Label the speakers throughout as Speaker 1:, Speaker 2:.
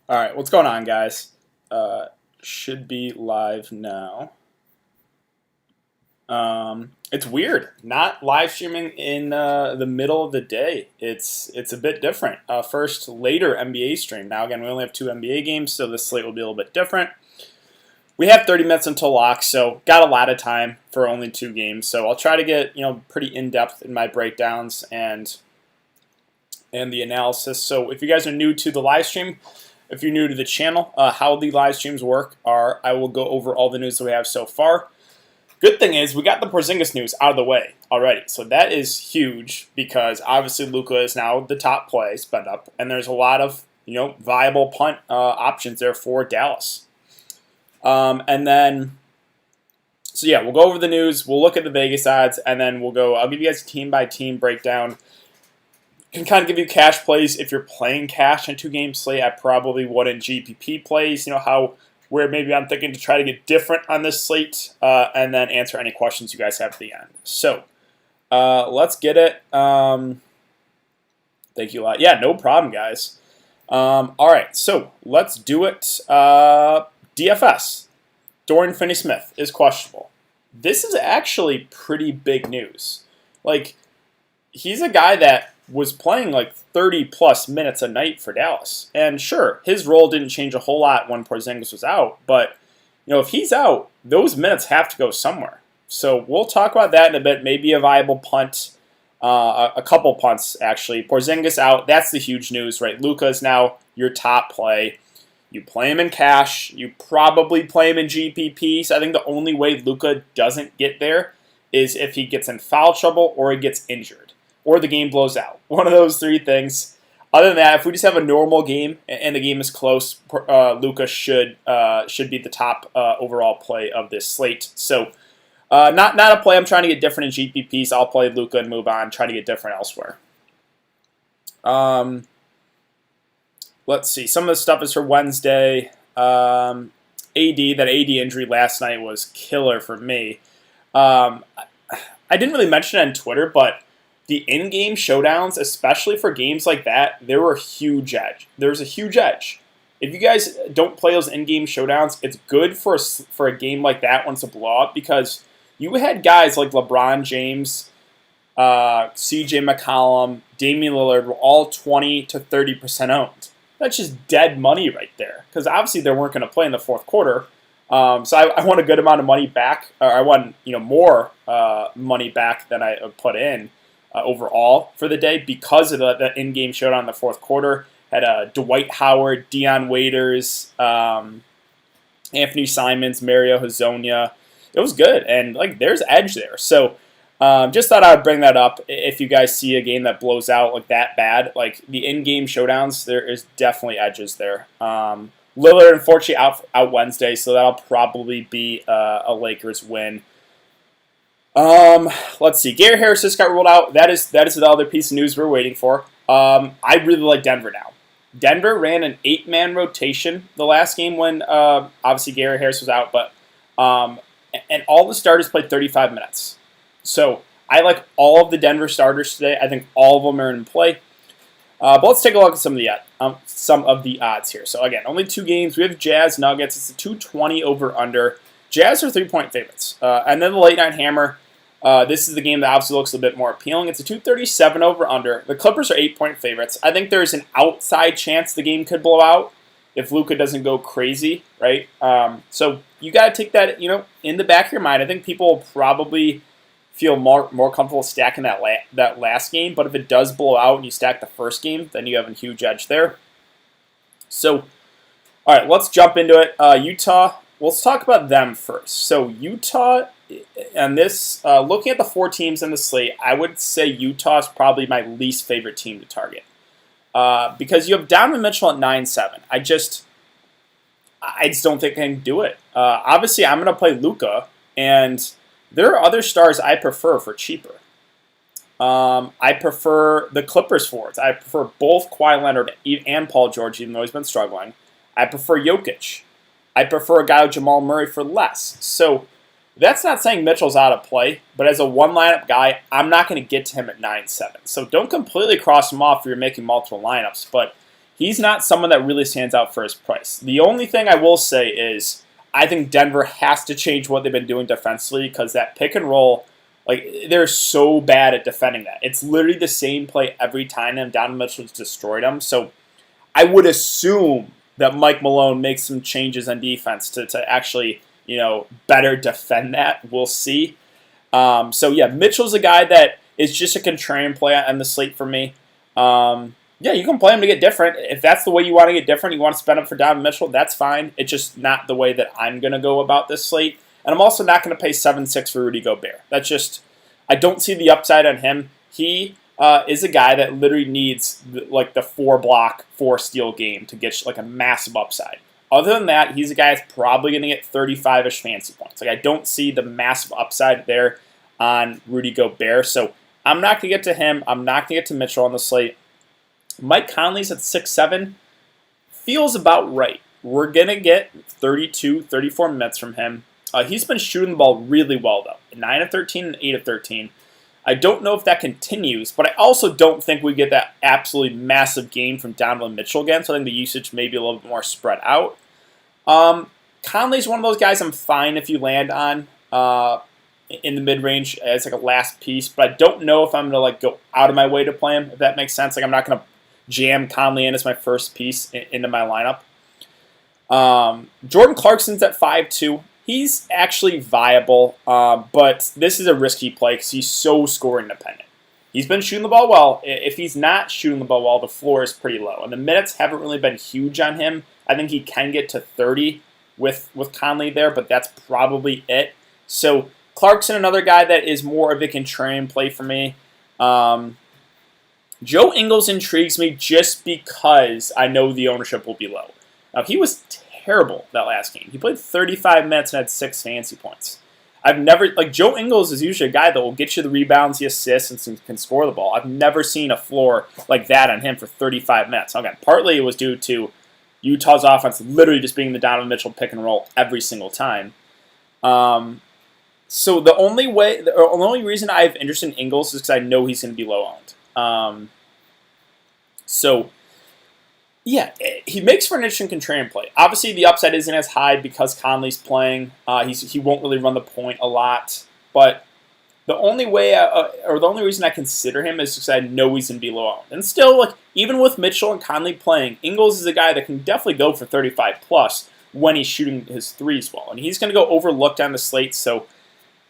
Speaker 1: All right, what's going on, guys? Should be live now. It's weird not live streaming in the middle of the day. It's a bit different. First, later NBA stream. Now again, we only have two NBA games, so this slate will be a little bit different. We have 30 minutes until lock, so got a lot of time for only two games. So I'll try to get pretty in depth in my breakdowns and the analysis. So if you guys are new to the live stream, if you're new to the channel, how the live streams work are I will go over all the news that we have so far. Good thing is we got the Porzingis news out of the way already, so that is huge because obviously Luka is now the top play sped up, and there's a lot of viable punt options there for Dallas. And then, so yeah, we'll go over the news. We'll look at the Vegas odds, and then we'll go. I'll give you guys a team by team breakdown. Can kind of give you cash plays if you're playing cash in 2-game slate. I probably wouldn't GPP plays. Where maybe I'm thinking to try to get different on this slate, and then answer any questions you guys have at the end. So let's get it. Thank you a lot. Yeah, no problem, guys. All right, so let's do it. DFS, Dorian Finney-Smith is questionable. This is actually pretty big news. He's a guy that was playing 30-plus minutes a night for Dallas. And sure, his role didn't change a whole lot when Porzingis was out. But, if he's out, those minutes have to go somewhere. So we'll talk about that in a bit. Maybe a viable punt, a couple punts, actually. Porzingis out, that's the huge news, right? Luka is now your top play. You play him in cash. You probably play him in GPP. So I think the only way Luka doesn't get there is if he gets in foul trouble or he gets injured, or the game blows out. One of those three things. Other than that, if we just have a normal game and the game is close, Luka should be the top overall play of this slate. So not a play I'm trying to get different in GPPs. I'll play Luka and move on, try to get different elsewhere. Let's see. Some of the stuff is for Wednesday. That AD injury last night was killer for me. I didn't really mention it on Twitter, but the in-game showdowns, especially for games like that, there's a huge edge. If you guys don't play those in-game showdowns, it's good for a game like that once a blowout, because you had guys like LeBron James, CJ McCollum, Damian Lillard were all 20 to 30% owned. That's just dead money right there, because obviously they weren't going to play in the fourth quarter. So I want a good amount of money back, or I want more money back than I put in. Overall for the day because of the in-game showdown in the fourth quarter. Had Dwight Howard, Deion Waiters, Anthony Simons, Mario Hezonja. It was good, and there's edge there. So just thought I would bring that up. If you guys see a game that blows out that bad, the in-game showdowns, there is definitely edges there. Lillard unfortunately out Wednesday, so that'll probably be a Lakers win. Let's see. Gary Harris just got ruled out. That is the other piece of news we're waiting for. I really like Denver now. Denver ran an 8-man rotation the last game when obviously Gary Harris was out, but and all the starters played 35 minutes. So I like all of the Denver starters today. I think all of them are in play. But let's take a look at some of the odds here. So again, only two games. We have Jazz Nuggets. It's a 220 over under. Jazz are 3-point favorites, and then the late night hammer. This is the game that obviously looks a bit more appealing. It's a 237 over under. The Clippers are 8-point favorites. I think there's an outside chance the game could blow out if Luka doesn't go crazy, right? So you got to take that, in the back of your mind. I think people will probably feel more comfortable stacking that last game. But if it does blow out and you stack the first game, then you have a huge edge there. So, all right, let's jump into it. Utah. Let's talk about them first. So Utah, and this, looking at the 4 teams in the slate, I would say Utah is probably my least favorite team to target. Because you have Donovan Mitchell at 9-7. I just don't think I can do it. Obviously, I'm going to play Luka, and there are other stars I prefer for cheaper. I prefer the Clippers forwards. I prefer both Kawhi Leonard and Paul George, even though he's been struggling. I prefer Jokic. I prefer a guy like Jamal Murray for less. So that's not saying Mitchell's out of play, but as a one-lineup guy, I'm not going to get to him at 9-7. So don't completely cross him off if you're making multiple lineups. But he's not someone that really stands out for his price. The only thing I will say is I think Denver has to change what they've been doing defensively because that pick and roll, like they're so bad at defending that. It's literally the same play every time, and Donovan Mitchell's destroyed them. So I would assume that Mike Malone makes some changes on defense to actually, better defend that. We'll see. Mitchell's a guy that is just a contrarian play on the slate for me. You can play him to get different. If that's the way you want to get different, you want to spend up for Donovan Mitchell, that's fine. It's just not the way that I'm going to go about this slate. And I'm also not going to pay 7-6 for Rudy Gobert. That's just, I don't see the upside on him. He is a guy that literally needs the 4-block, 4-steal game to get a massive upside. Other than that, he's a guy that's probably going to get 35-ish fantasy points. I don't see the massive upside there on Rudy Gobert. So I'm not going to get to him. I'm not going to get to Mitchell on the slate. Mike Conley's at 6'7". Feels about right. We're going to get 32, 34 minutes from him. He's been shooting the ball really well, though. 9 of 13 and 8 of 13. I don't know if that continues, but I also don't think we get that absolutely massive game from Donovan Mitchell again, so I think the usage may be a little bit more spread out. Conley's one of those guys I'm fine if you land on in the mid-range as a last piece, but I don't know if I'm going to go out of my way to play him, if that makes sense. I'm not going to jam Conley in as my first piece into my lineup. Jordan Clarkson's at 5'2". He's actually viable, but this is a risky play because he's so scoring dependent. He's been shooting the ball well. If he's not shooting the ball well, the floor is pretty low. And the minutes haven't really been huge on him. I think he can get to 30 with Conley there, but that's probably it. So Clarkson, another guy that is more of a contrarian play for me. Joe Ingles intrigues me just because I know the ownership will be low. Now, he was terrible that last game. He played 35 minutes and had 6 fantasy points. I've never, Joe Ingles is usually a guy that will get you the rebounds, the assists, and can score the ball. I've never seen a floor like that on him for 35 minutes. Again, partly it was due to Utah's offense literally just being the Donovan Mitchell pick and roll every single time. So the only reason I have interest in Ingles is because I know he's going to be low owned. He makes for an interesting contrarian play. Obviously, the upside isn't as high because Conley's playing. He won't really run the point a lot. But the only reason I consider him is because I know he's going to be low owned. And still, even with Mitchell and Conley playing, Ingles is a guy that can definitely go for 35 plus when he's shooting his threes well, and he's going to go overlooked on the slate. So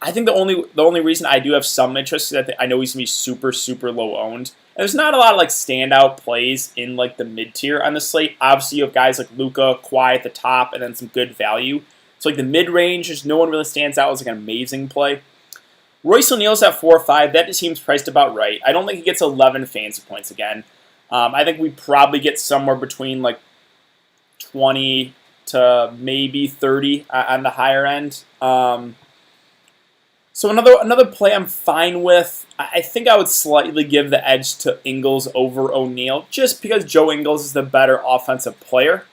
Speaker 1: I think the only reason I do have some interest is that I know he's going to be super, super low owned. And there's not a lot of standout plays in the mid tier on the slate. Obviously, you have guys like Luka, Kawhi at the top, and then some good value. So the mid range, there's no one really stands out as an amazing play. Royce O'Neal's at 4 or 5. That just seems priced about right. I don't think he gets 11 fantasy points again. I think we probably get somewhere between 20 to maybe 30 on the higher end. So another play I'm fine with. I think I would slightly give the edge to Ingles over O'Neal, just because Joe Ingles is the better offensive player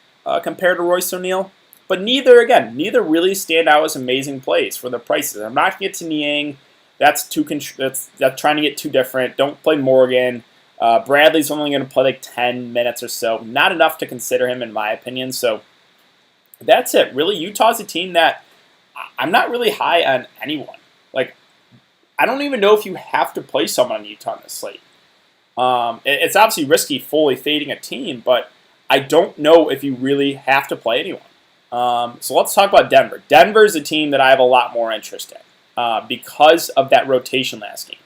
Speaker 1: compared to Royce O'Neal. But neither really stand out as amazing plays for the prices. I'm not going to get to Niang. That's trying to get too different. Don't play Morgan. Bradley's only going to play 10 minutes or so. Not enough to consider him, in my opinion. So that's it. Really, Utah's a team that I'm not really high on anyone. I don't even know if you have to play someone on Utah on this slate. It's obviously risky fully fading a team, but I don't know if you really have to play anyone. So let's talk about Denver. Denver is a team that I have a lot more interest in because of that rotation last game.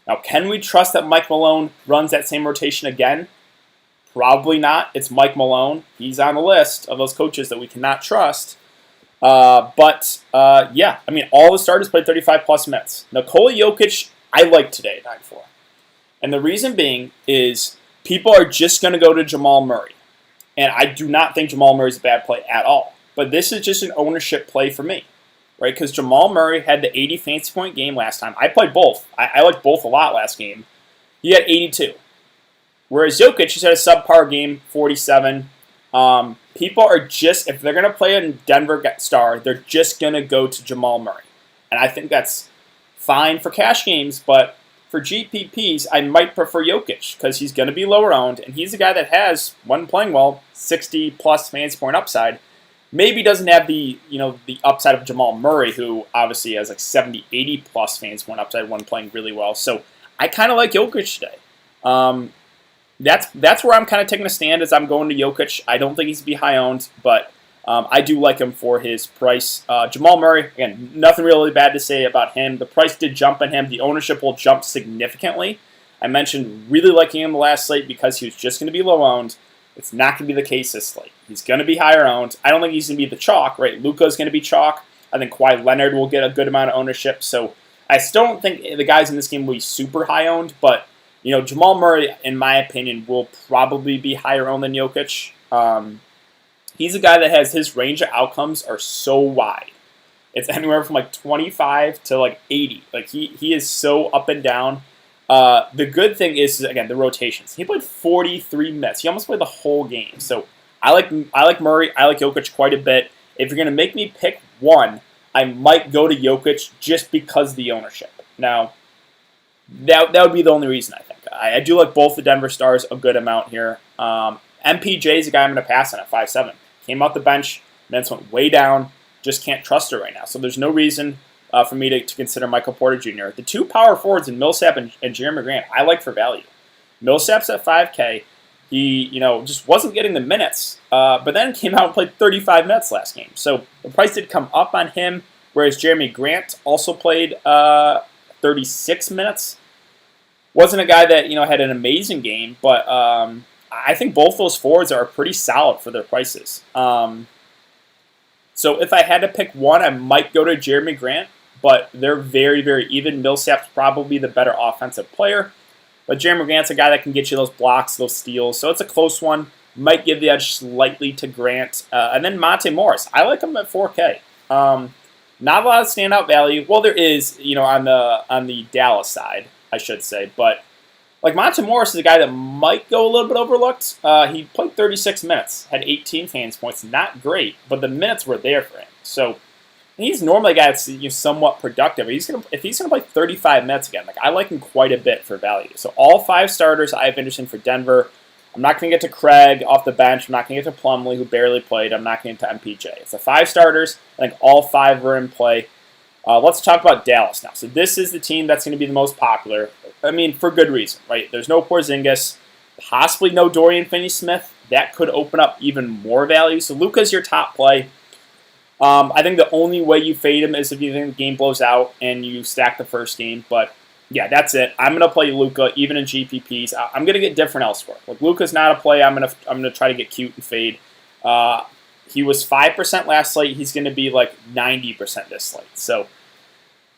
Speaker 1: Now, can we trust that Mike Malone runs that same rotation again? Probably not. It's Mike Malone. He's on the list of those coaches that we cannot trust. All the starters played 35-plus minutes. Nikola Jokic, I like today at 9-4. And the reason being is people are just going to go to Jamal Murray. And I do not think Jamal Murray is a bad play at all. But this is just an ownership play for me, right? Because Jamal Murray had the 80 fantasy point game last time. I played both. I liked both a lot last game. He had 82. Whereas Jokic just had a subpar game, 47. People are just, if they're going to play a Denver star, they're just going to go to Jamal Murray. And I think that's fine for cash games, but for GPPs, I might prefer Jokic because he's going to be lower owned, and he's a guy that has, when playing well, 60 plus fantasy point upside. Maybe doesn't have the the upside of Jamal Murray, who obviously has like 70, 80 plus fantasy point upside when playing really well. So I kind of like Jokic today. That's where I'm kind of taking a stand as I'm going to Jokic. I don't think he's to be high owned, but I do like him for his price. Jamal Murray, again, nothing really bad to say about him. The price did jump on him. The ownership will jump significantly. I mentioned really liking him the last slate because he was just going to be low owned. It's not going to be the case this slate. He's going to be higher owned. I don't think he's going to be the chalk, right? Luka's going to be chalk. I think Kawhi Leonard will get a good amount of ownership. So I still don't think the guys in this game will be super high owned, but Jamal Murray, in my opinion, will probably be higher owned than Jokic. He's a guy that has his range of outcomes are so wide. It's anywhere from like 25 to like 80. Like he is so up and down. The good thing is, again, the rotations. He played 43 minutes. He almost played the whole game. So I like Murray. I like Jokic quite a bit. If you're going to make me pick one, I might go to Jokic just because of the ownership. Now, that would be the only reason, I think. I do like both the Denver Stars a good amount here. MPJ is a guy I'm going to pass on at 5'7". Came off the bench, minutes went way down. Just can't trust her right now. So there's no reason for me to consider Michael Porter Jr. The two power forwards in Millsap and Jerami Grant, I like for value. Millsap's at 5K. He, just wasn't getting the minutes, but then came out and played 35 minutes last game. So the price did come up on him, whereas Jerami Grant also played 36 minutes. Wasn't a guy that, had an amazing game, but I think both those forwards are pretty solid for their prices. So if I had to pick one, I might go to Jerami Grant, but they're very, very even. Millsap's probably the better offensive player, but Jerami Grant's a guy that can get you those blocks, those steals, so it's a close one. Might give the edge slightly to Grant. And then Monte Morris. I like him at 4K. Not a lot of standout value. Well, there is, on the Dallas side, I should say, but like Monte Morris is a guy that might go a little bit overlooked. He played 36 minutes, had 18 fantasy points, not great, but the minutes were there for him. So he's normally a guy that's somewhat productive. If he's gonna play 35 minutes again, like I like him quite a bit for value. So all 5 starters I have interest in for Denver. I'm not going to get to Craig off the bench. I'm not going to get to Plumlee, who barely played. I'm not going to get to MPJ. It's the 5 starters. I think all 5 are in play. Let's talk about Dallas now. So this is the team that's going to be the most popular. I mean, for good reason, right? There's no Porzingis, possibly no Dorian Finney-Smith. That could open up even more value. So Luka's your top play. I think the only way you fade him is if you think the game blows out and you stack the first game. But yeah, that's it. I'm going to play Luka even in GPPs. I'm going to get different elsewhere. Like Luka's not a play. I'm going to try to get cute and fade. He was 5% last slate. He's going to be like 90% this slate. So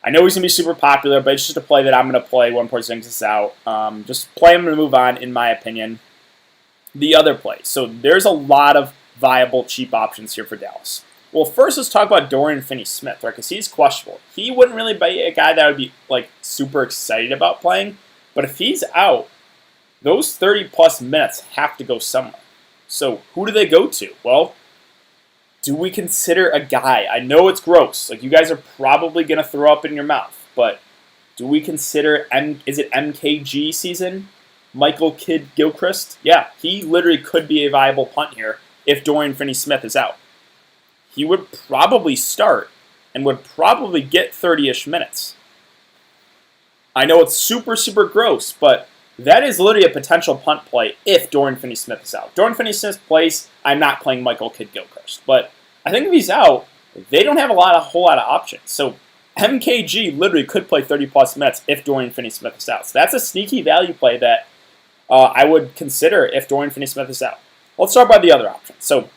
Speaker 1: I know he's going to be super popular, but it's just a play that I'm going to play when Porzingis is out. Just play him and move on, in my opinion. The other play. So there's a lot of viable cheap options here for Dallas. Well, first let's talk about Dorian Finney-Smith, right? Because he's questionable. He wouldn't really be a guy that I would be like super excited about playing. But if he's out, those 30-plus minutes have to go somewhere. So who do they go to? Well, do we consider a guy? I know it's gross. Like you guys are probably going to throw up in your mouth. But do we consider, is it MKG season? Michael Kidd-Gilchrist? Yeah, he literally could be a viable punt here if Dorian Finney-Smith is out. He would probably start and would probably get 30-ish minutes. I know it's super, super gross, but that is literally a potential punt play if Dorian Finney-Smith is out. Dorian Finney-Smith plays, I'm not playing Michael Kidd-Gilchrist. But I think if he's out, they don't have a whole lot of options. So MKG literally could play 30-plus minutes if Dorian Finney-Smith is out. So that's a sneaky value play that I would consider if Dorian Finney-Smith is out. Let's talk about the other options. So,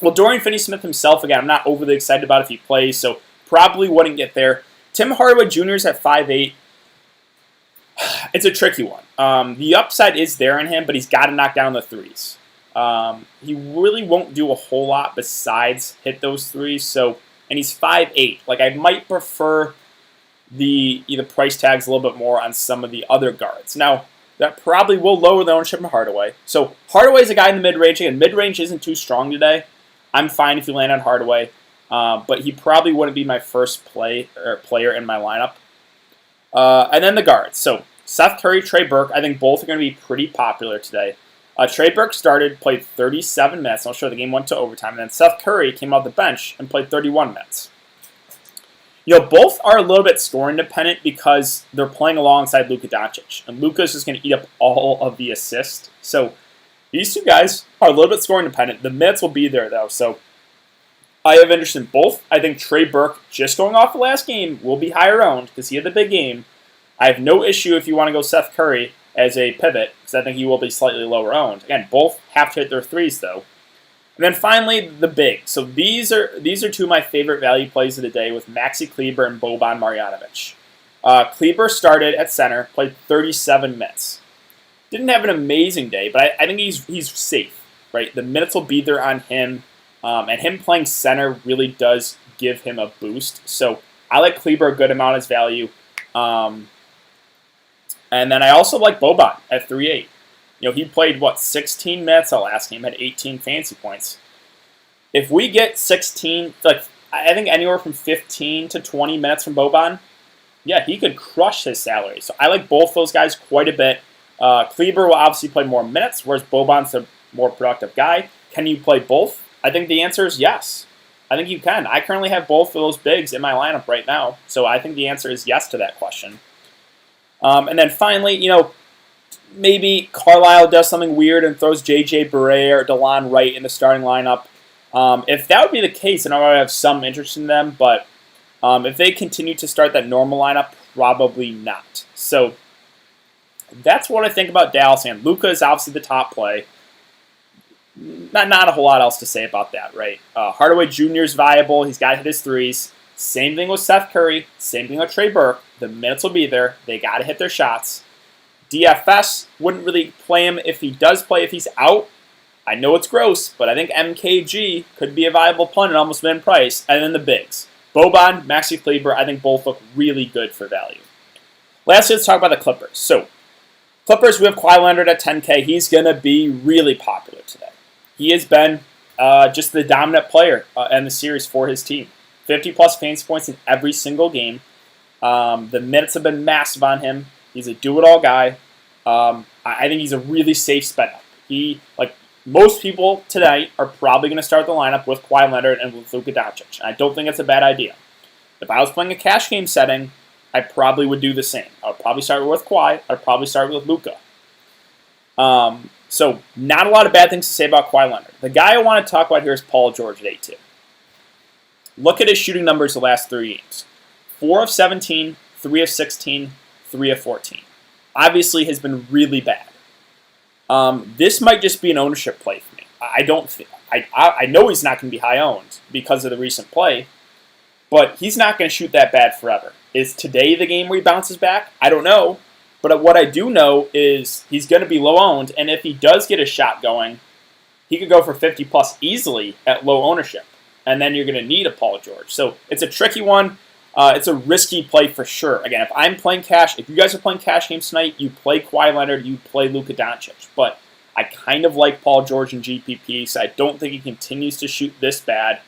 Speaker 1: well, Dorian Finney-Smith himself, again, I'm not overly excited about if he plays, so probably wouldn't get there. Tim Hardaway Jr. is at 5'8". It's a tricky one. The upside is there in him, but he's got to knock down the threes. He really won't do a whole lot besides hit those threes, and he's 5'8". Like, I might prefer the price tags a little bit more on some of the other guards. Now, that probably will lower the ownership of Hardaway. So Hardaway's a guy in the mid-range. Again, mid-range isn't too strong today. I'm fine if you land on Hardaway, but he probably wouldn't be my first player in my lineup. And then the guards. So Seth Curry, Trey Burke, I think both are going to be pretty popular today. Trey Burke played 37 minutes. I'll show the game went to overtime. And then Seth Curry came off the bench and played 31 minutes. Both are a little bit scoring dependent because they're playing alongside Luka Doncic. And Luka's just going to eat up all of the assists. So these two guys are a little bit scoring dependent. The minutes will be there, though. So I have interest in both. I think Trey Burke, just going off the last game, will be higher owned because he had the big game. I have no issue if you want to go Seth Curry as a pivot because I think he will be slightly lower owned. Again, both have to hit their threes, though. And then finally, the big. So these are two of my favorite value plays of the day with Maxi Kleber and Boban Marjanovic. Kleber started at center, played 37 minutes. Didn't have an amazing day, but I think he's safe, right? The minutes will be there on him, and him playing center really does give him a boost. So I like Kleber a good amount as value. And then I also like Boban at 3.8. He played, 16 minutes the last game, had 18 fantasy points. If we get 16, I think anywhere from 15 to 20 minutes from Boban, yeah, he could crush his salary. So I like both those guys quite a bit. Kleber will obviously play more minutes, whereas Boban's a more productive guy. Can you play both? I think the answer is yes. I think you can. I currently have both of those bigs in my lineup right now, so I think the answer is yes to that question. And then finally, maybe Carlisle does something weird and throws J.J. Barea or DeLon Wright in the starting lineup. If that would be the case, then I would have some interest in them, but if they continue to start that normal lineup, probably not. So that's what I think about Dallas, and Luka is obviously the top play. Not a whole lot else to say about that, right? Hardaway Jr. is viable. He's got to hit his threes. Same thing with Seth Curry. Same thing with Trey Burke. The minutes will be there. They got to hit their shots. DFS wouldn't really play him if he does play. If he's out, I know it's gross, but I think MKG could be a viable punt at almost min price. And then the bigs. Boban, Maxi Kleber, I think both look really good for value. Lastly, let's talk about the Clippers. So, Clippers, we have Kawhi Leonard at 10K. He's going to be really popular today. He has been just the dominant player in the series for his team. 50-plus fantasy points in every single game. The minutes have been massive on him. He's a do-it-all guy. I think he's a really safe spend-up. Most people tonight are probably going to start the lineup with Kawhi Leonard and with Luka Doncic. I don't think it's a bad idea. If I was playing a cash game setting, I probably would do the same. I would probably start with Kawhi. I'd probably start with Luka. So not a lot of bad things to say about Kawhi Leonard. The guy I want to talk about here is Paul George at 8-2. Look at his shooting numbers the last 3 games. 4 of 17, 3 of 16, 3 of 14. Obviously has been really bad. This might just be an ownership play for me. I know he's not going to be high owned because of the recent play, but he's not going to shoot that bad forever. Is today the game where he bounces back? I don't know. But what I do know is he's going to be low owned, and if he does get a shot going, he could go for 50 plus easily at low ownership. And then you're going to need a Paul George. So it's a tricky one. It's a risky play for sure. Again, if I'm playing cash, if you guys are playing cash games tonight, you play Kawhi Leonard, you play Luka Doncic. But I kind of like Paul George in GPP, so I don't think he continues to shoot this bad.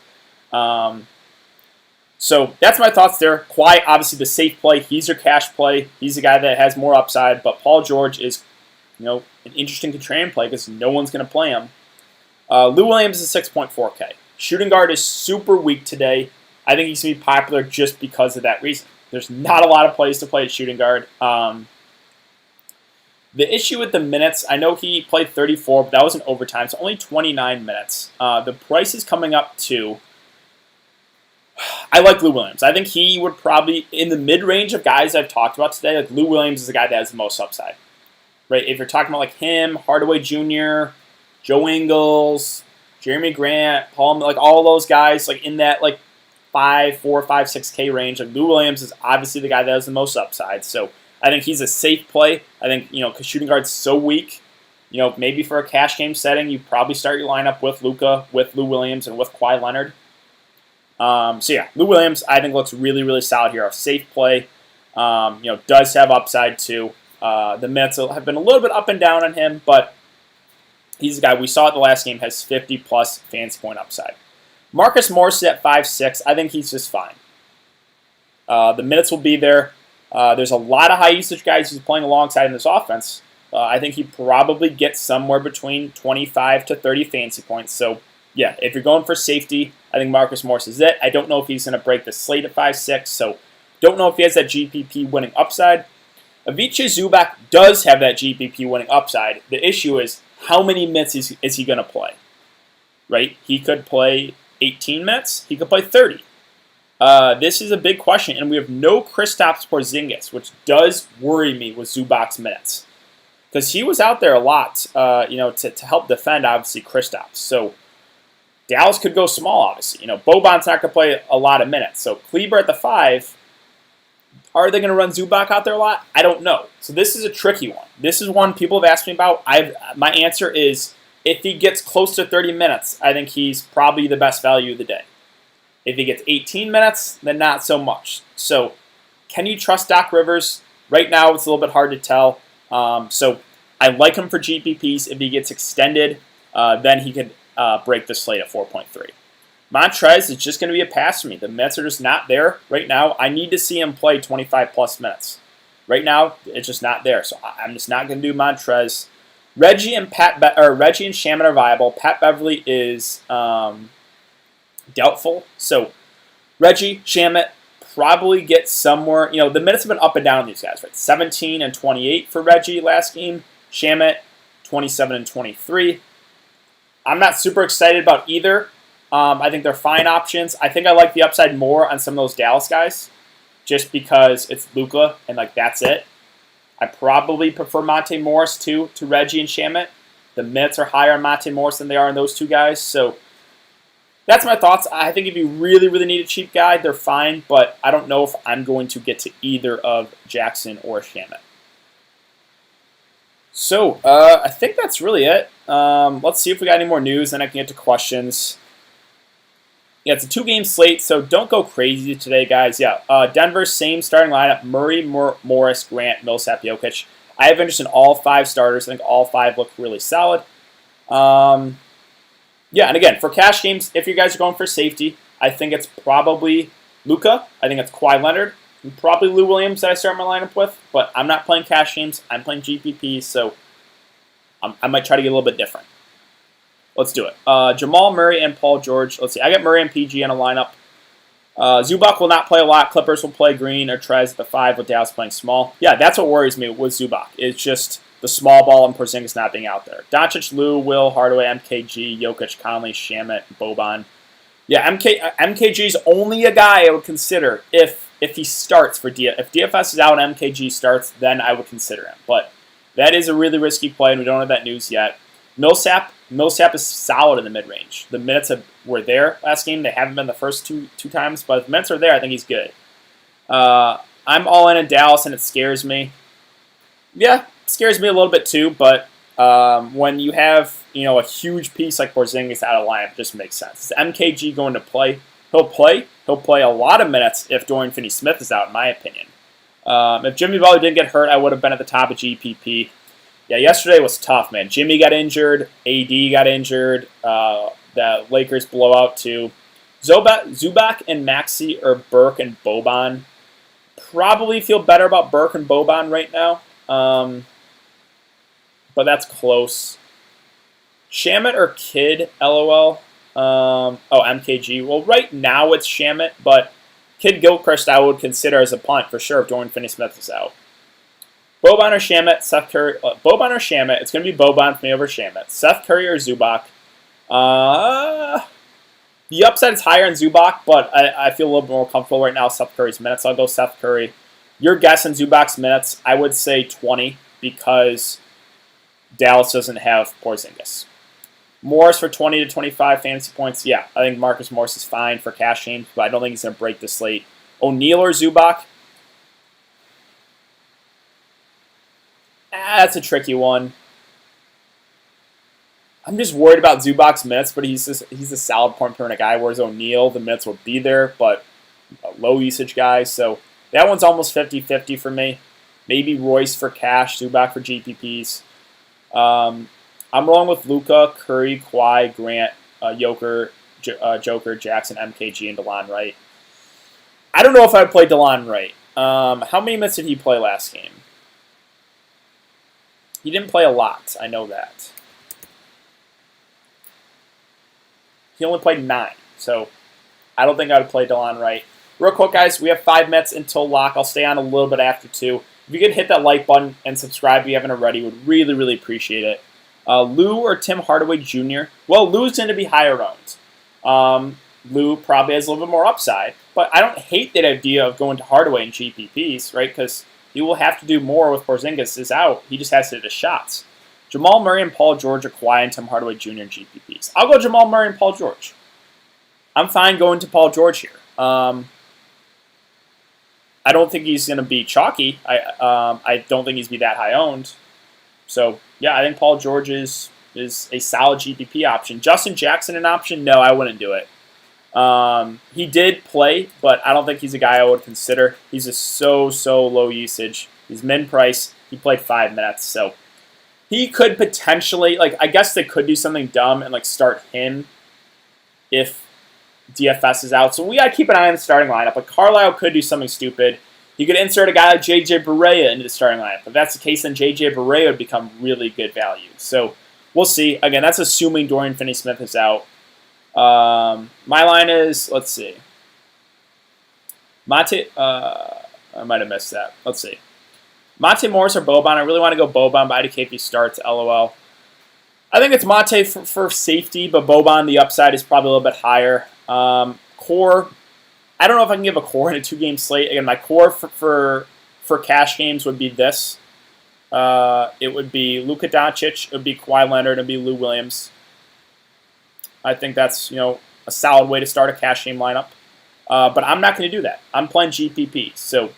Speaker 1: So that's my thoughts there. Kawhi, obviously the safe play. He's your cash play. He's the guy that has more upside. But Paul George is, an interesting contrarian play because no one's going to play him. Lou Williams is 6.4K. Shooting guard is super weak today. I think he's going to be popular just because of that reason. There's not a lot of plays to play at shooting guard. The issue with the minutes, I know he played 34, but that was in overtime, so only 29 minutes. The price is coming up to... I like Lou Williams. I think he would probably, in the mid-range of guys I've talked about today, like Lou Williams is the guy that has the most upside. Right? If you're talking about like him, Hardaway Jr., Joe Ingles, Jeremy Grant, Paul, like all those guys, like in that like 4, 5, 6K range, like Lou Williams is obviously the guy that has the most upside. So I think he's a safe play. I think, because shooting guard's so weak, maybe for a cash game setting, you probably start your lineup with Luka, with Lou Williams, and with Kawhi Leonard. So yeah, Lou Williams I think looks really, really solid here. A safe play, does have upside too. The minutes have been a little bit up and down on him, but he's the guy we saw at the last game has 50 plus fantasy point upside. Marcus Morris at 5.6. I think he's just fine. The minutes will be there. There's a lot of high usage guys he's playing alongside in this offense. I think he probably gets somewhere between 25 to 30 fantasy points. So, yeah, if you're going for safety, I think Marcus Morris is it. I don't know if he's going to break the slate at 5-6, so don't know if he has that GPP winning upside. Ivica Zubac does have that GPP winning upside. The issue is how many minutes is he going to play, right? He could play 18 minutes. He could play 30. This is a big question, and we have no Kristaps Porzingis, which does worry me with Zubac's minutes. Because he was out there a lot, to help defend, obviously, Kristaps. So Dallas could go small, obviously. Boban's not going to play a lot of minutes. So Kleber at the 5, are they going to run Zubac out there a lot? I don't know. So this is a tricky one. This is one people have asked me about. My answer is if he gets close to 30 minutes, I think he's probably the best value of the day. If he gets 18 minutes, then not so much. So can you trust Doc Rivers? Right now, it's a little bit hard to tell. So I like him for GPPs. If he gets extended, then he could break the slate at 4.3. Montrez is just going to be a pass for me. The minutes are just not there right now. I need to see him play 25-plus minutes. Right now, it's just not there. So I'm just not going to do Montrez. Reggie and Shamet are viable. Pat Beverly is doubtful. So Reggie, Shamet probably get somewhere. The minutes have been up and down on these guys, right? 17 and 28 for Reggie last game. Shamet, 27 and 23. I'm not super excited about either. I think they're fine options. I think I like the upside more on some of those Dallas guys, just because it's Luka and that's it. I probably prefer Monte Morris to Reggie and Shamet. The minutes are higher on Monte Morris than they are on those two guys. So that's my thoughts. I think if you really, really need a cheap guy, they're fine, but I don't know if I'm going to get to either of Jackson or Shamet. So I think that's really it. Let's see if we got any more news, then I can get to questions. Yeah, it's a 2-game slate, so don't go crazy today, guys. Yeah, Denver, same starting lineup. Murray, Morris, Grant, Millsap, Jokic. I have interest in all 5 starters. I think all 5 look really solid. Yeah, and again, for cash games, if you guys are going for safety, I think it's probably Luka. I think it's Kawhi Leonard. And probably Lou Williams that I start my lineup with. But I'm not playing cash games. I'm playing GPP, so I might try to get a little bit different. Let's do it. Jamal Murray and Paul George. Let's see. I got Murray and PG in a lineup. Zubac will not play a lot. Clippers will play Green or Trez at the 5 with Dallas playing small. Yeah, that's what worries me with Zubac. It's just the small ball and Porzingis not being out there. Doncic, Lou, Will, Hardaway, MKG, Jokic, Conley, Shamet, Boban. Yeah, MKG is only a guy I would consider if he starts for DFS. If DFS is out and MKG starts, then I would consider him. But that is a really risky play, and we don't have that news yet. Millsap is solid in the mid-range. The minutes were there last game. They haven't been the first two times, but if the minutes are there, I think he's good. I'm all in Dallas, and it scares me. Yeah, it scares me a little bit too, but when you have a huge piece like Porzingis out of lineup, it just makes sense. Is MKG going to play? He'll play. He'll play a lot of minutes if Dorian Finney-Smith is out, in my opinion. If Jimmy Butler didn't get hurt, I would have been at the top of GPP. Yeah, yesterday was tough, man. Jimmy got injured. AD got injured. The Lakers blowout too. Zubac and Maxey or Burke and Boban. Probably feel better about Burke and Boban right now. But that's close. Shamet or Kidd, LOL. MKG. Well, right now it's Shamet, but Kidd Gilchrist I would consider as a punt for sure if Dorian Finney-Smith is out. Boban or Shamet, Seth Curry. Boban or Shamet. It's going to be Boban for me over Shamet. Seth Curry or Zubac. The upside is higher in Zubac, but I feel a little bit more comfortable right now with Seth Curry's minutes. I'll go Seth Curry. Your guess in Zubac's minutes, I would say 20 because Dallas doesn't have Porzingis. Morris for 20 to 25 fantasy points. Yeah, I think Marcus Morris is fine for cash games, but I don't think he's going to break the slate. O'Neal or Zubac? That's a tricky one. I'm just worried about Zubac's minutes, but he's a solid point per minute guy, whereas O'Neal, the minutes will be there, but a low usage guy. So that one's almost 50-50 for me. Maybe Royce for cash, Zubac for GPPs. I'm rolling with Luka, Curry, Kawhi, Grant, Joker, Jackson, MKG, and DeLon Wright. I don't know if I'd play DeLon Wright. How many minutes did he play last game? He didn't play a lot. I know that. He only played 9. So I don't think I would play DeLon Wright. Real quick, guys, we have 5 minutes until lock. I'll stay on a little bit after 2. If you could hit that like button and subscribe if you haven't already, would really, really appreciate it. Lou or Tim Hardaway Jr.? Well, Lou's going to be higher owned. Lou probably has a little bit more upside, but I don't hate that idea of going to Hardaway in GPPs, right? Because he will have to do more with Porzingis is out. He just has to hit his shots. Jamal Murray and Paul George are Kawhi and Tim Hardaway Jr. in GPPs. I'll go Jamal Murray and Paul George. I'm fine going to Paul George here. I don't think he's going to be chalky. I don't think he's be that high owned. So, yeah, I think Paul George is a solid GPP option. Justin Jackson an option? No, I wouldn't do it. He did play, but I don't think he's a guy I would consider. He's just so low usage. He's min price. He played 5 minutes, so he could potentially, I guess they could do something dumb and start him if DFS is out. So we got to keep an eye on the starting lineup. But Carlisle could do something stupid. You could insert a guy like JJ Barea into the starting lineup. If that's the case, then JJ Barea would become really good value. So we'll see. Again, that's assuming Dorian Finney-Smith is out. My line is, let's see. I might have missed that. Let's see. Monte Morris or Boban. I really want to go Boban, but IDK if he starts, LOL. I think it's Monte for safety, but Boban, the upside is probably a little bit higher. Core, I don't know if I can give a core in a 2-game slate. Again, my core for cash games would be this. It would be Luka Doncic, it would be Kawhi Leonard, it would be Lou Williams. I think that's a solid way to start a cash game lineup. But I'm not going to do that. I'm playing GPP. So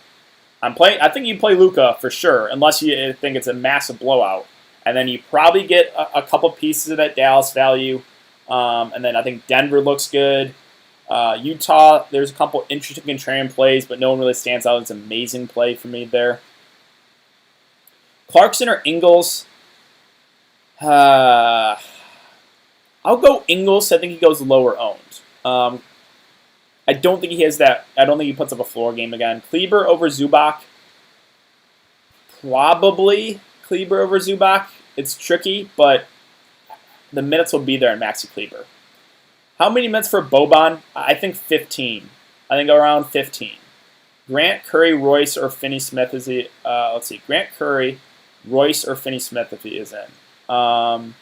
Speaker 1: I think you play Luka for sure, unless you think it's a massive blowout. And then you probably get a couple pieces of that Dallas value. And then I think Denver looks good. Utah, there's a couple interesting contrarian plays, but no one really stands out as an amazing play for me there. Clarkson or Ingles? I'll go Ingles. I think he goes lower owned. I don't think he has that. I don't think he puts up a floor game again. Kleber over Zubac. Probably Kleber over Zubac. It's tricky, but the minutes will be there in Maxi Kleber. How many minutes for Boban? I think 15. I think around 15. Grant, Curry, Royce, or Finney-Smith is he? Let's see. Grant, Curry, Royce, or Finney-Smith if he is in. Of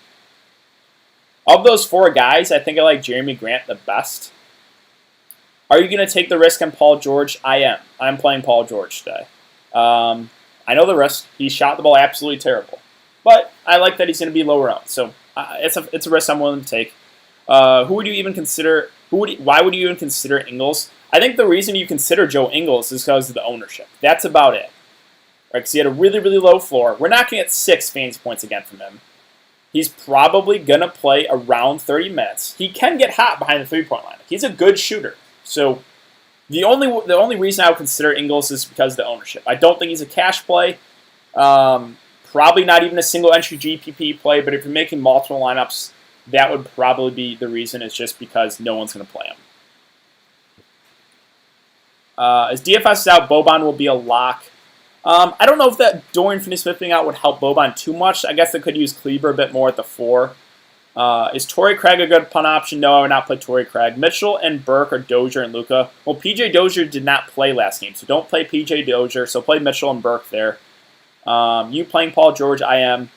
Speaker 1: those 4 guys, I think I like Jeremy Grant the best. Are you going to take the risk on Paul George? I am. I'm playing Paul George today. I know the risk. He shot the ball absolutely terrible. But I like that he's going to be lower owned. So it's a risk I'm willing to take. Who would you even consider? Why would you even consider Ingles? I think the reason you consider Joe Ingles is because of the ownership. That's about it. Right? Because he had a really, really low floor. We're not going to get 6 fantasy points again from him. He's probably going to play around 30 minutes. He can get hot behind the 3-point line. He's a good shooter. So the only reason I would consider Ingles is because of the ownership. I don't think he's a cash play. Probably not even a single entry GPP play, but if you're making multiple lineups, that would probably be the reason. It's just because no one's going to play him. As DFS is out, Boban will be a lock. I don't know if that Dorian Finney-Smith being out would help Boban too much. I guess they could use Kleber a bit more at the 4. Is Torrey Craig a good punt option? No, I would not play Torrey Craig. Mitchell and Burke or Dozier and Luka. Well, PJ Dozier did not play last game, so don't play PJ Dozier. So play Mitchell and Burke there. You playing Paul George? I am.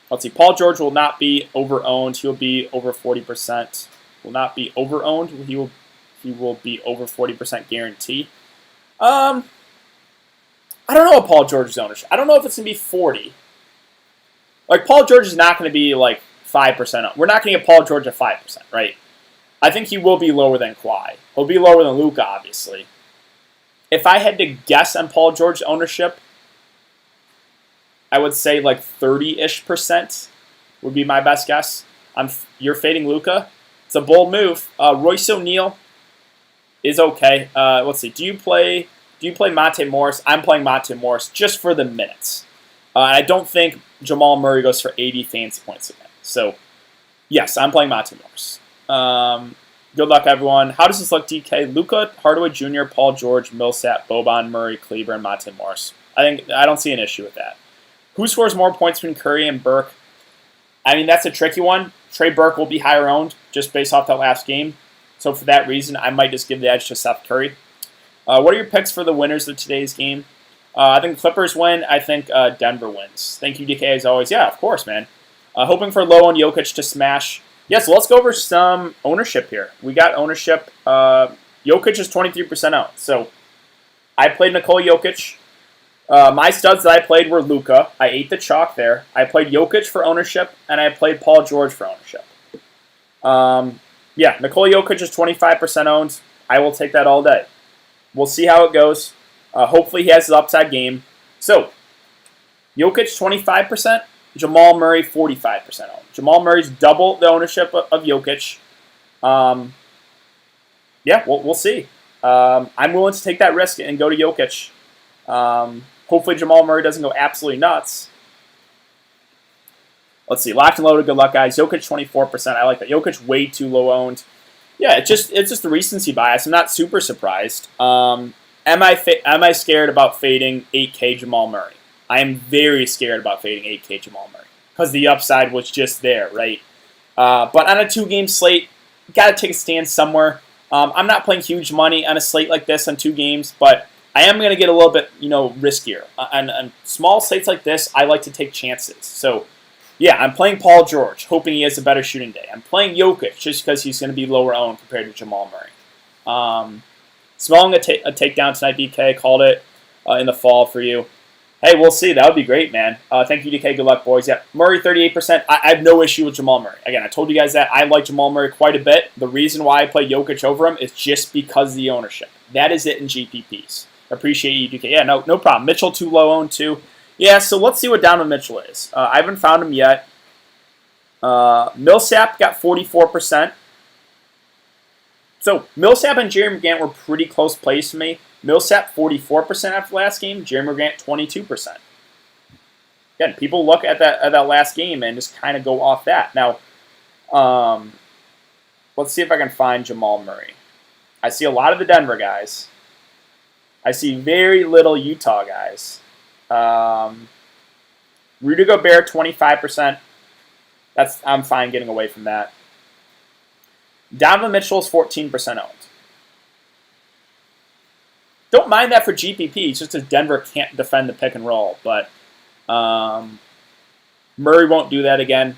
Speaker 1: Let's see. Paul George will not be over-owned. He'll be over 40%. Will not be over-owned. He will be over 40% guarantee. I don't know what Paul George's ownership. I don't know if it's going to be 40. Paul George is not going to be 5%. We're not going to get Paul George at 5%, right? I think he will be lower than Kawhi. He'll be lower than Luka, obviously. If I had to guess on Paul George's ownership, I would say 30-ish% would be my best guess. You're fading Luka. It's a bold move. Royce O'Neal is okay. Let's see. Do you play Monte Morris? I'm playing Monte Morris just for the minutes. I don't think Jamal Murray goes for 80 fantasy points again. So, yes, I'm playing Monte Morris. Good luck, everyone. How does this look, DK? Luka, Hardaway Jr., Paul George, Millsap, Boban, Murray, Kleber, and Monte Morris. I don't see an issue with that. Who scores more points between Curry and Burke? I mean, that's a tricky one. Trey Burke will be higher owned just based off that last game. So for that reason, I might just give the edge to Seth Curry. What are your picks for the winners of today's game? I think Clippers win. I think Denver wins. Thank you, DK, as always. Yeah, of course, man. Hoping for low on Jokic to smash. Yeah, so let's go over some ownership here. We got ownership. Jokic is 23% owned. So I played Nikola Jokic. My studs that I played were Luka. I ate the chalk there. I played Jokic for ownership, and I played Paul George for ownership. Yeah, Nikola Jokic is 25% owned. I will take that all day. We'll see how it goes. Hopefully he has his upside game. So, Jokic 25%, Jamal Murray 45% owned. Jamal Murray's double the ownership of Jokic. Yeah, we'll see. I'm willing to take that risk and go to Jokic. Hopefully Jamal Murray doesn't go absolutely nuts. Let's see. Locked and loaded. Good luck, guys. Jokic 24%. I like that. Jokic way too low owned. Yeah, it's just the recency bias. I'm not super surprised. Am I scared about fading 8K Jamal Murray? I am very scared about fading 8K Jamal Murray because the upside was just there, right? But on a 2-game slate, got to take a stand somewhere. I'm not playing huge money on a slate like this on 2 games, but I am going to get a little bit, riskier. On small slates like this, I like to take chances. So, yeah, I'm playing Paul George, hoping he has a better shooting day. I'm playing Jokic just because he's going to be lower owned compared to Jamal Murray. Smelling a takedown tonight, DK. Called it in the fall for you. Hey, we'll see. That would be great, man. Thank you, DK. Good luck, boys. Yeah, Murray, 38%. I have no issue with Jamal Murray. Again, I told you guys that I like Jamal Murray quite a bit. The reason why I play Jokic over him is just because of the ownership. That is it in GPPs. Appreciate you, DK. Yeah, no problem. Mitchell, too low owned, too. Yeah, so let's see what Donovan Mitchell is. I haven't found him yet. Millsap got 44%. So Millsap and Jeremy Grant were pretty close plays to me. Millsap 44% after last game. Jeremy Grant 22%. Again, people look at that last game and just kind of go off that. Now, let's see if I can find Jamal Murray. I see a lot of the Denver guys. I see very little Utah guys. Rudy Gobert 25%. I'm fine getting away from that. Donovan Mitchell is 14% owned. Don't mind that for GPP, just as Denver can't defend the pick and roll. But Murray won't do that again.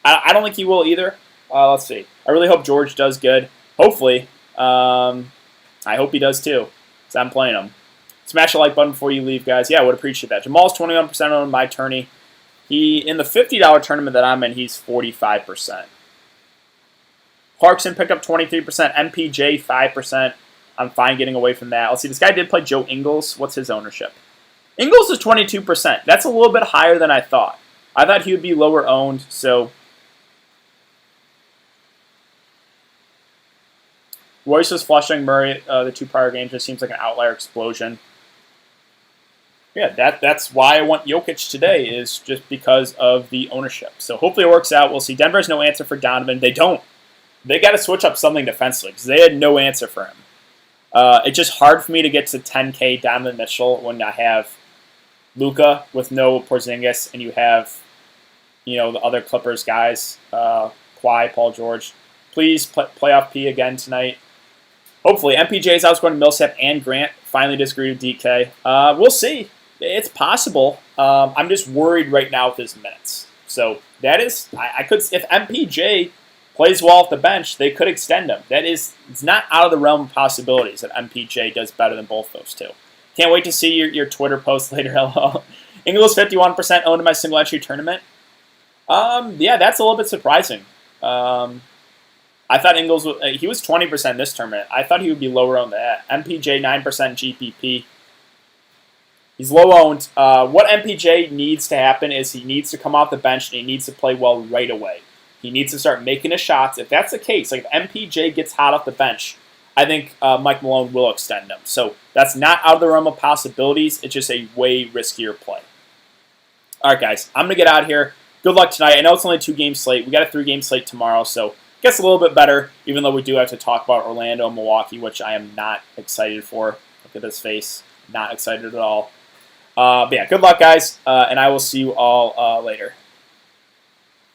Speaker 1: I don't think he will either. Let's see. I really hope George does good. Hopefully. I hope he does too, because I'm playing him. Smash the like button before you leave, guys. Yeah, I would appreciate that. Jamal's 21% owned by tourney. In the $50 tournament that I'm in, he's 45%. Clarkson picked up 23%. MPJ 5%. I'm fine getting away from that. Let's see. This guy did play Joe Ingles. What's his ownership? Ingles is 22%. That's a little bit higher than I thought. I thought he would be lower owned. So Royce was flushing Murray the 2 prior games. Just seems like an outlier explosion. Yeah, that's why I want Jokic today, is just because of the ownership. So hopefully it works out. We'll see. Denver has no answer for Donovan. They don't. They got to switch up something defensively because they had no answer for him. It's just hard for me to get to 10K Donovan Mitchell when I have Luka with no Porzingis and you have, the other Clippers guys, Kawhi, Paul George. Please playoff P again tonight. Hopefully, MPJ's outscoring Millsap and Grant. Finally disagree with DK. We'll see. It's possible. I'm just worried right now with his minutes. So that is, I could, if MPJ plays well off the bench, they could extend him. It's not out of the realm of possibilities that MPJ does better than both those two. Can't wait to see your Twitter post later. Hello. Ingles 51% owned in my single entry tournament. Yeah, that's a little bit surprising. I thought Ingles he was 20% this tournament. I thought he would be lower on that. MPJ 9% GPP. He's low owned. What MPJ needs to happen is he needs to come off the bench and he needs to play well right away. He needs to start making his shots. If that's the case, like if MPJ gets hot off the bench, I think Mike Malone will extend him. So that's not out of the realm of possibilities. It's just a way riskier play. All right, guys, I'm going to get out of here. Good luck tonight. I know it's only a 2-game slate. We got a 3-game slate tomorrow, so gets a little bit better, even though we do have to talk about Orlando and Milwaukee, which I am not excited for. Look at his face. Not excited at all. But yeah, good luck, guys, and I will see you all later.